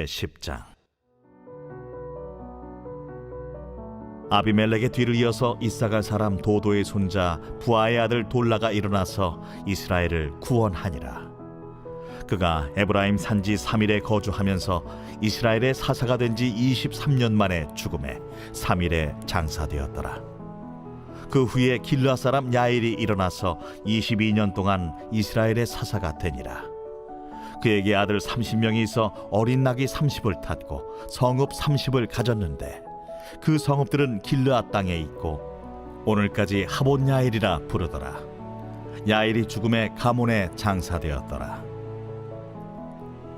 제10장. 아비멜렉의 뒤를 이어서 이사갈 사람 도도의 손자 부하의 아들 돌라가 일어나서 이스라엘을 구원하니라. 그가 에브라임 산지 3일에 거주하면서 이스라엘의 사사가 된 지 23년 만에 죽음에 3일에 장사되었더라. 그 후에 길르앗 사람 야일이 일어나서 22년 동안 이스라엘의 사사가 되니라. 그에게 아들 30명이 있어 어린 낙이 30을 탔고 성읍 30을 가졌는데 그 성읍들은 길르앗 땅에 있고 오늘까지 하본 야일이라 부르더라. 야일이 죽음에 가몬에 장사되었더라.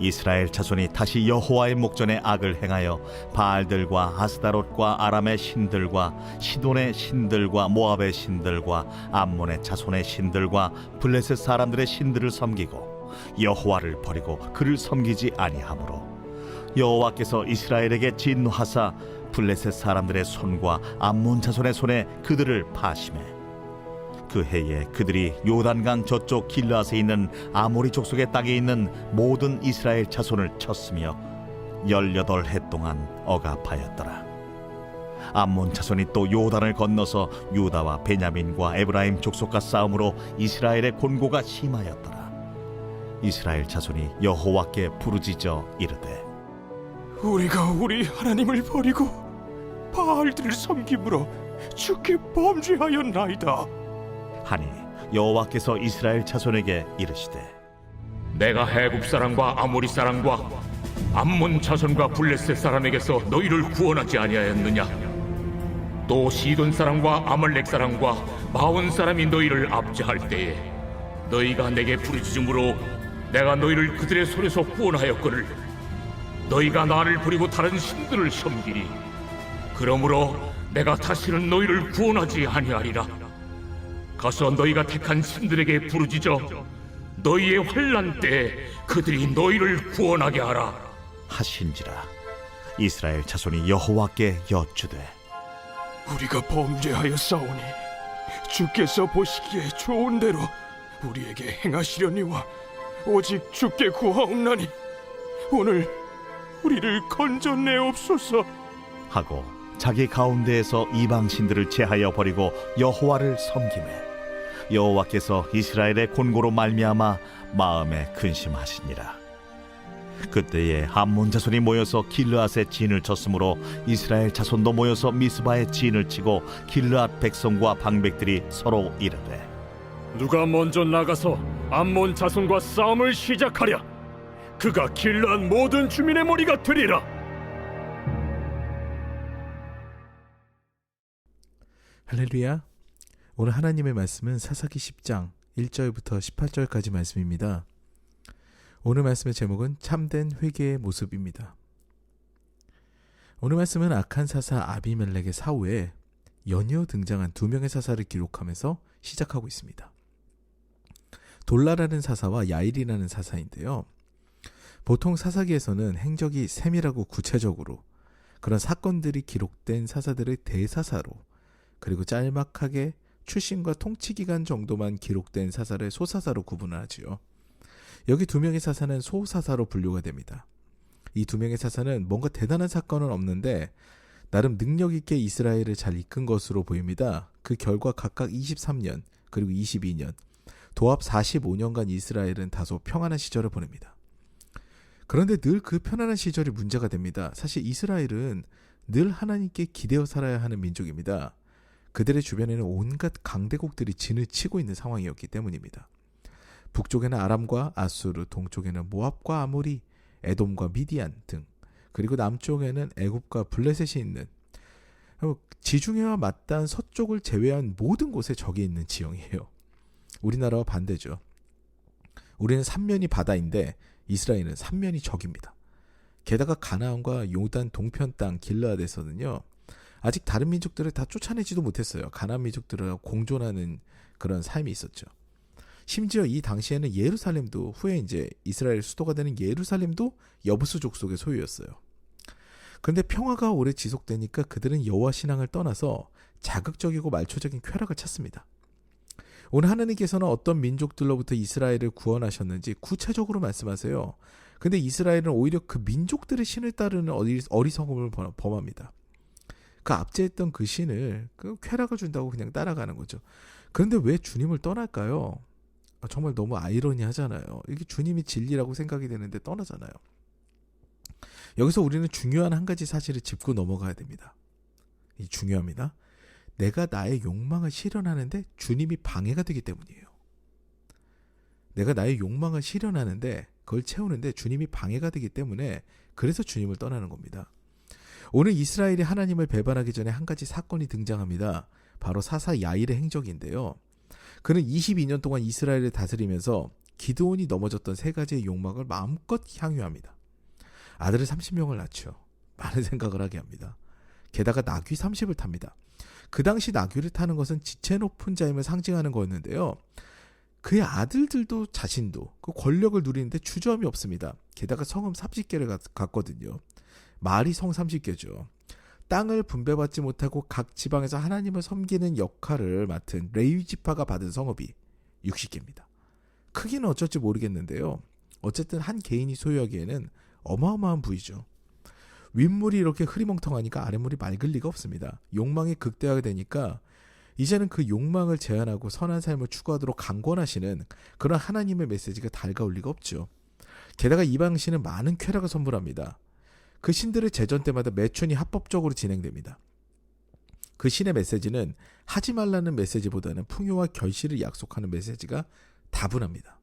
이스라엘 자손이 다시 여호와의 목전에 악을 행하여 바알들과 아스다롯과 아람의 신들과 시돈의 신들과 모압의 신들과 암몬의 자손의 신들과 블레셋 사람들의 신들을 섬기고 여호와를 버리고 그를 섬기지 아니하므로 여호와께서 이스라엘에게 진노하사 블레셋 사람들의 손과 암몬 자손의 손에 그들을 파심해 그 해에 그들이 요단강 저쪽 길르앗에 있는 아모리 족속의 땅에 있는 모든 이스라엘 자손을 쳤으며 18해 동안 억압하였더라. 암몬 자손이 또 요단을 건너서 유다와 베냐민과 에브라임 족속과 싸움으로 이스라엘의 곤고가 심하였더라. 이스라엘 자손이 여호와께 부르짖어 이르되 우리가 우리 하나님을 버리고 바알들을 섬김으로 주께 범죄하였나이다 하니 여호와께서 이스라엘 자손에게 이르시되 내가 해굽 사람과 아모리 사람과 암몬 자손과 블레셋 사람에게서 너희를 구원하지 아니하였느냐? 또 시돈 사람과 아말렉 사람과 마온 사람이 너희를 압제할 때에 너희가 내게 부르짖음으로 내가 너희를 그들의 손에서 구원하였거늘 너희가 나를 버리고 다른 신들을 섬기리. 그러므로 내가 다시는 너희를 구원하지 아니하리라. 가서 너희가 택한 신들에게 부르짖어 너희의 환난 때에 그들이 너희를 구원하게 하라 하신지라. 이스라엘 자손이 여호와께 여쭈되 우리가 범죄하였사오니 주께서 보시기에 좋은 대로 우리에게 행하시려니와 오직 주께 구하옵나니 오늘 우리를 건져내옵소서 하고 자기 가운데에서 이방 신들을 제하여 버리고 여호와를 섬기매 여호와께서 이스라엘의 곤고로 말미암아 마음에 근심하시니라. 그때에 암몬 자손이 모여서 길르앗에 진을 쳤으므로 이스라엘 자손도 모여서 미스바에 진을 치고 길르앗 백성과 방백들이 서로 이르되 누가 먼저 나가서 암몬 자손과 싸움을 시작하랴. 그가 길르앗 모든 주민의 머리가 되리라. 할렐루야. 오늘 하나님의 말씀은 사사기 10장 1절부터 18절까지 말씀입니다. 오늘 말씀의 제목은 참된 회개의 모습입니다. 오늘 말씀은 악한 사사 아비멜렉의 사후에 연이어 등장한 두 명의 사사를 기록하면서 시작하고 있습니다. 돌라라는 사사와 야일이라는 사사인데요. 보통 사사기에서는 행적이 세밀하고 구체적으로 그런 사건들이 기록된 사사들의 대사사로 그리고 짤막하게 출신과 통치기간 정도만 기록된 사사를 소사사로 구분을 하지요. 여기 두 명의 사사는 소사사로 분류가 됩니다. 이 두 명의 사사는 뭔가 대단한 사건은 없는데 나름 능력 있게 이스라엘을 잘 이끈 것으로 보입니다. 그 결과 각각 23년 그리고 22년 도합 45년간 이스라엘은 다소 평안한 시절을 보냅니다. 그런데 늘 그 편안한 시절이 문제가 됩니다. 사실 이스라엘은 늘 하나님께 기대어 살아야 하는 민족입니다. 그들의 주변에는 온갖 강대국들이 진을 치고 있는 상황이었기 때문입니다. 북쪽에는 아람과 아수르, 동쪽에는 모압과 아모리, 에돔과 미디안 등 그리고 남쪽에는 애굽과 블레셋이 있는 지중해와 맞닿은 서쪽을 제외한 모든 곳에 적이 있는 지형이에요. 우리나라와 반대죠. 우리는 삼면이 바다인데 이스라엘은 삼면이 적입니다. 게다가 가나안과 요단 동편 땅 길르앗에서는요. 아직 다른 민족들을 다 쫓아내지도 못했어요. 가나안 민족들과 공존하는 그런 삶이 있었죠. 심지어 이 당시에는 예루살렘도 후에 이제 이스라엘 수도가 되는 예루살렘도 여부수 족속의 소유였어요. 그런데 평화가 오래 지속되니까 그들은 여호와 신앙을 떠나서 자극적이고 말초적인 쾌락을 찾습니다. 오늘 하나님께서는 어떤 민족들로부터 이스라엘을 구원하셨는지 구체적으로 말씀하세요. 근데 이스라엘은 오히려 그 민족들의 신을 따르는 어리석음을 범합니다. 그 압제했던 그 신을 그 쾌락을 준다고 그냥 따라가는 거죠. 그런데 왜 주님을 떠날까요? 정말 너무 아이러니하잖아요. 이게 주님이 진리라고 생각이 되는데 떠나잖아요. 여기서 우리는 중요한 한 가지 사실을 짚고 넘어가야 됩니다. 이 중요합니다. 내가 나의 욕망을 실현하는데 주님이 방해가 되기 때문이에요. 내가 나의 욕망을 실현하는데 그걸 채우는데 주님이 방해가 되기 때문에 그래서 주님을 떠나는 겁니다. 오늘 이스라엘이 하나님을 배반하기 전에 한 가지 사건이 등장합니다. 바로 사사 야일의 행적인데요. 그는 22년 동안 이스라엘을 다스리면서 기드온이 넘어졌던 세 가지의 욕망을 마음껏 향유합니다. 아들을 30명을 낳죠. 많은 생각을 하게 합니다. 게다가 나귀 30을 탑니다. 그 당시 나귀를 타는 것은 지체 높은 자임을 상징하는 거였는데요. 그의 아들들도 자신도 그 권력을 누리는데 주저함이 없습니다. 게다가 성읍 30개를 갖거든요. 말이 성 30개죠. 땅을 분배받지 못하고 각 지방에서 하나님을 섬기는 역할을 맡은 레위 지파가 받은 성읍이 60개입니다. 크기는 어쩔지 모르겠는데요. 어쨌든 한 개인이 소유하기에는 어마어마한 부이죠. 윗물이 이렇게 흐리멍텅하니까 아랫물이 맑을 리가 없습니다. 욕망이 극대화가 되니까 이제는 그 욕망을 제한하고 선한 삶을 추구하도록 강권하시는 그런 하나님의 메시지가 달가올 리가 없죠. 게다가 이방 신은 많은 쾌락을 선물합니다. 그 신들의 제전 때마다 매춘이 합법적으로 진행됩니다. 그 신의 메시지는 하지 말라는 메시지보다는 풍요와 결실을 약속하는 메시지가 다분합니다.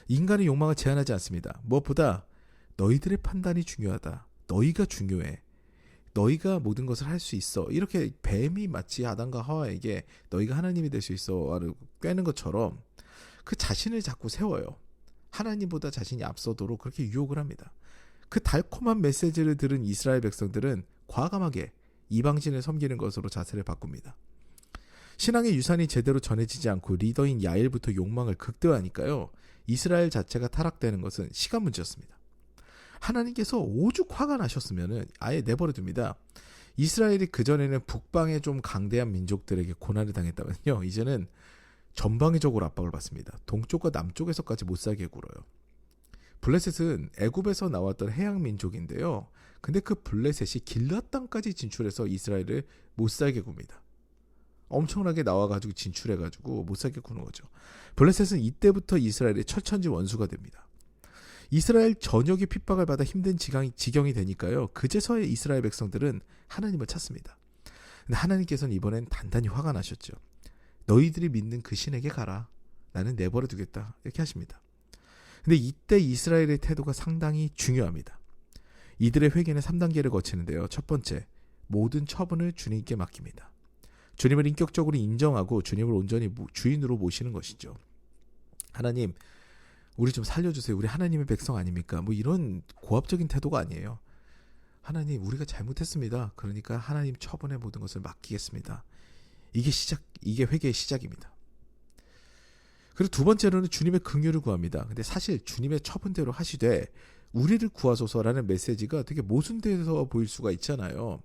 인간의 욕망을 제한하지 않습니다. 무엇보다 너희들의 판단이 중요하다. 너희가 중요해. 너희가 모든 것을 할 수 있어. 이렇게 뱀이 마치 아담과 하와에게 너희가 하나님이 될 수 있어를 꿰는 것처럼 그 자신을 자꾸 세워요. 하나님보다 자신이 앞서도록 그렇게 유혹을 합니다. 그 달콤한 메시지를 들은 이스라엘 백성들은 과감하게 이방신을 섬기는 것으로 자세를 바꿉니다. 신앙의 유산이 제대로 전해지지 않고 리더인 야일부터 욕망을 극대화하니까요. 이스라엘 자체가 타락되는 것은 시간 문제였습니다. 하나님께서 오죽 화가 나셨으면 아예 내버려 둡니다. 이스라엘이 그전에는 북방에 좀 강대한 민족들에게 고난을 당했다면요. 이제는 전방위적으로 압박을 받습니다. 동쪽과 남쪽에서까지 못 살게 굴어요. 블레셋은 애굽에서 나왔던 해양 민족인데요. 근데 그 블레셋이 길앗 땅까지 진출해서 이스라엘을 못 살게 굽니다. 엄청나게 나와가지고 진출해가지고 못 살게 구는 거죠. 블레셋은 이때부터 이스라엘의 철천지 원수가 됩니다. 이스라엘 전역이 핍박을 받아 힘든 지경이 되니까요. 그제서야 이스라엘 백성들은 하나님을 찾습니다. 근데 하나님께서는 이번엔 단단히 화가 나셨죠. 너희들이 믿는 그 신에게 가라. 나는 내버려 두겠다. 이렇게 하십니다. 근데 이때 이스라엘의 태도가 상당히 중요합니다. 이들의 회개는 3단계를 거치는데요. 첫 번째, 모든 처분을 주님께 맡깁니다. 주님을 인격적으로 인정하고 주님을 온전히 주인으로 모시는 것이죠. 하나님, 우리 좀 살려주세요. 우리 하나님의 백성 아닙니까? 뭐 이런 고압적인 태도가 아니에요. 하나님, 우리가 잘못했습니다. 그러니까 하나님 처분의 모든 것을 맡기겠습니다. 이게 회개의 시작입니다. 그리고 두 번째로는 주님의 긍휼을 구합니다. 근데 사실 주님의 처분대로 하시되 우리를 구하소서라는 메시지가 되게 모순돼서 보일 수가 있잖아요.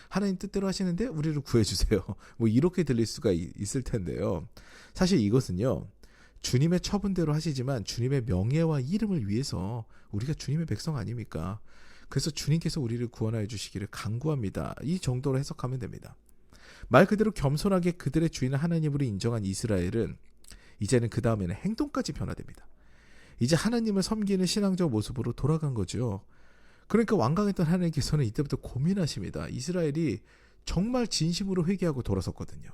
하나님 뜻대로 하시는데 우리를 구해주세요. 뭐 이렇게 들릴 수가 있을 텐데요. 사실 이것은요. 주님의 처분대로 하시지만 주님의 명예와 이름을 위해서 우리가 주님의 백성 아닙니까? 그래서 주님께서 우리를 구원하여 주시기를 간구합니다. 이 정도로 해석하면 됩니다. 말 그대로 겸손하게 그들의 주인을 하나님으로 인정한 이스라엘은 이제는 그 다음에는 행동까지 변화됩니다. 이제 하나님을 섬기는 신앙적 모습으로 돌아간 거죠. 그러니까 완강했던 하나님께서는 이때부터 고민하십니다. 이스라엘이 정말 진심으로 회개하고 돌아섰거든요.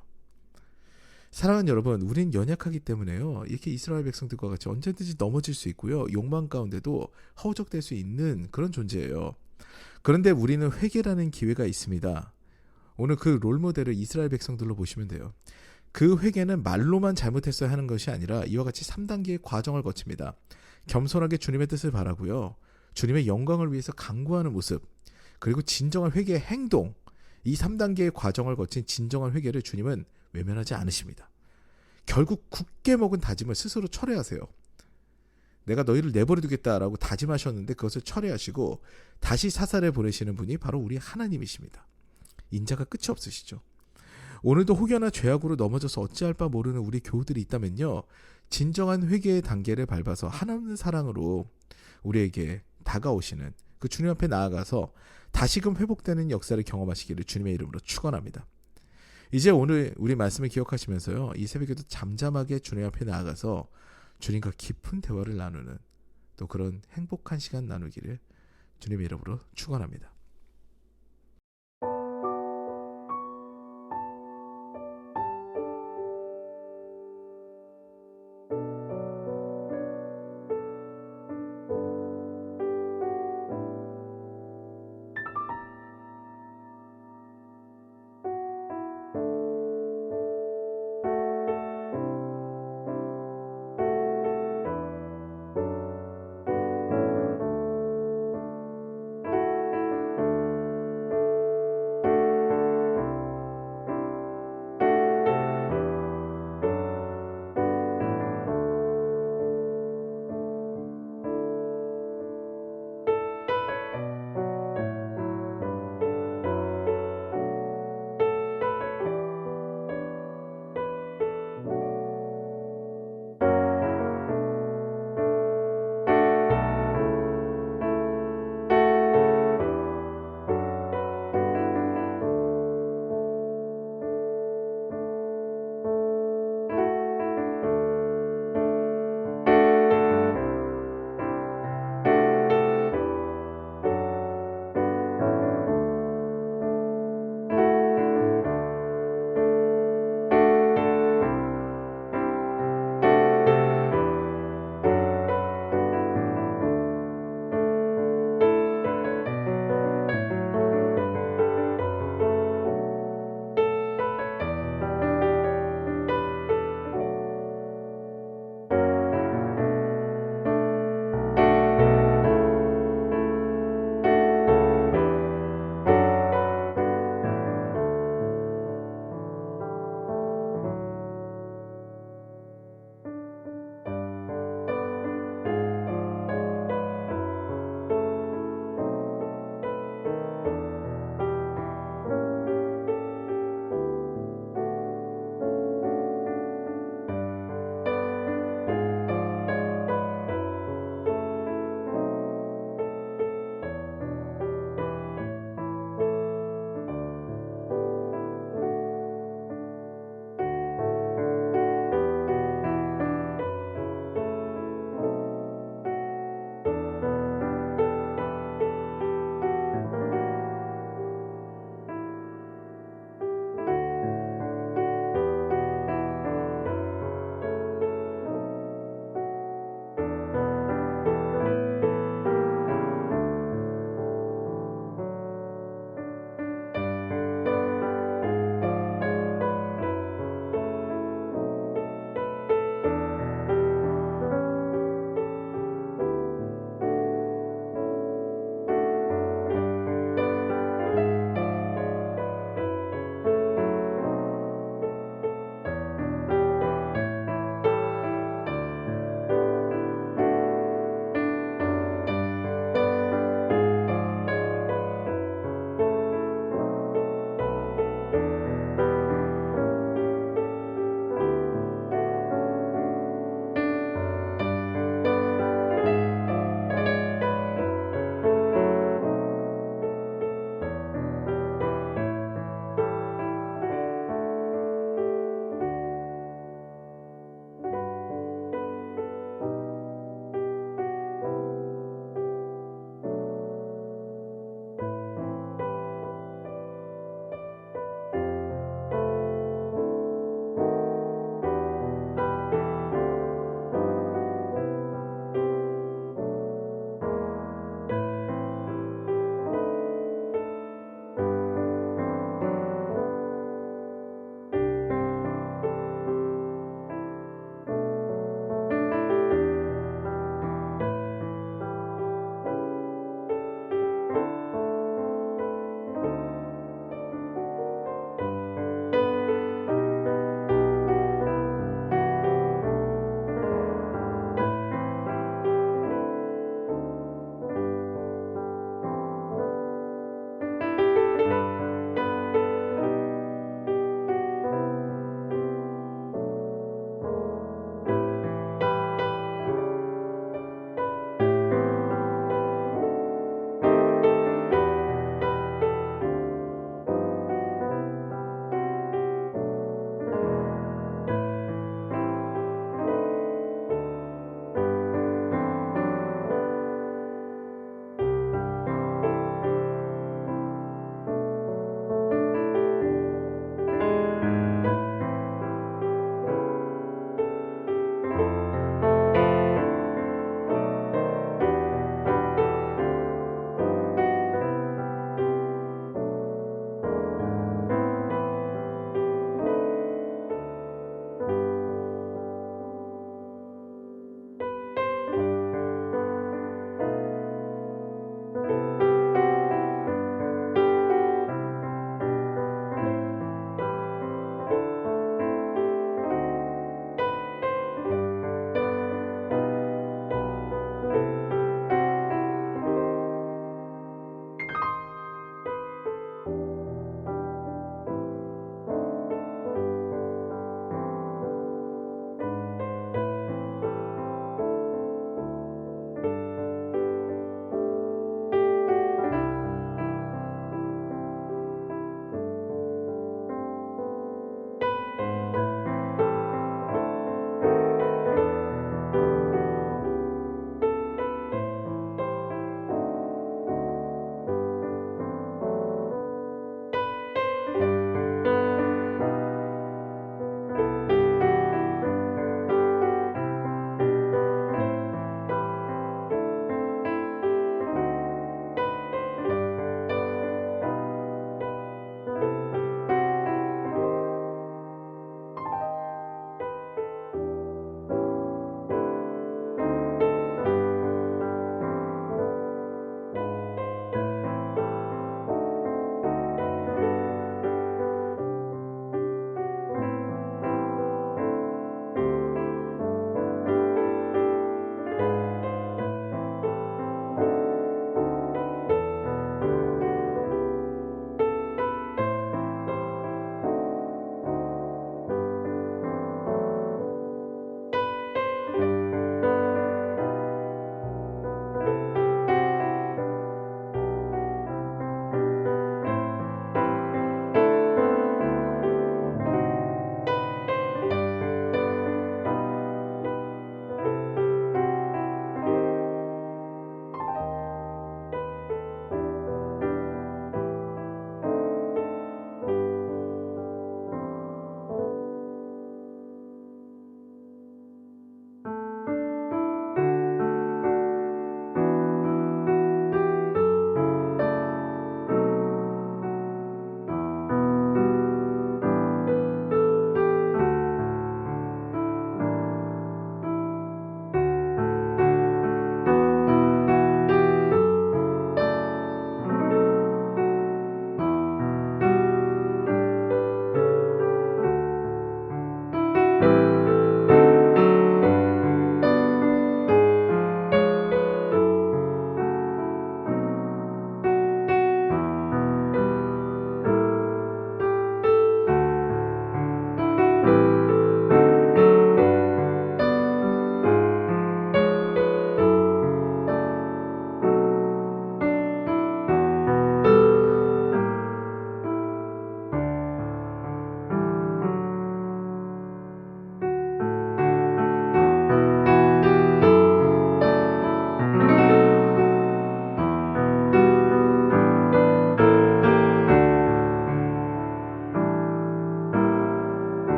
사랑하는 여러분, 우린 연약하기 때문에요. 이렇게 이스라엘 백성들과 같이 언제든지 넘어질 수 있고요. 욕망 가운데도 허우적될 수 있는 그런 존재예요. 그런데 우리는 회개라는 기회가 있습니다. 오늘 그 롤모델을 이스라엘 백성들로 보시면 돼요. 그 회개는 말로만 잘못했어야 하는 것이 아니라 이와 같이 3단계의 과정을 거칩니다. 겸손하게 주님의 뜻을 바라고요. 주님의 영광을 위해서 간구하는 모습, 그리고 진정한 회개의 행동, 이 3단계의 과정을 거친 진정한 회개를 주님은 외면하지 않으십니다. 결국 굳게 먹은 다짐을 스스로 철회하세요. 내가 너희를 내버려 두겠다라고 다짐하셨는데 그것을 철회하시고 다시 사살에 보내시는 분이 바로 우리 하나님이십니다. 인자가 끝이 없으시죠. 오늘도 혹여나 죄악으로 넘어져서 어찌할 바 모르는 우리 교우들이 있다면요. 진정한 회개의 단계를 밟아서 하나님 사랑으로 우리에게 다가오시는 그 주님 앞에 나아가서 다시금 회복되는 역사를 경험하시기를 주님의 이름으로 축원합니다. 이제 오늘 우리 말씀을 기억하시면서요, 이 새벽에도 잠잠하게 주님 앞에 나아가서 주님과 깊은 대화를 나누는 또 그런 행복한 시간 나누기를 주님의 이름으로 축원합니다.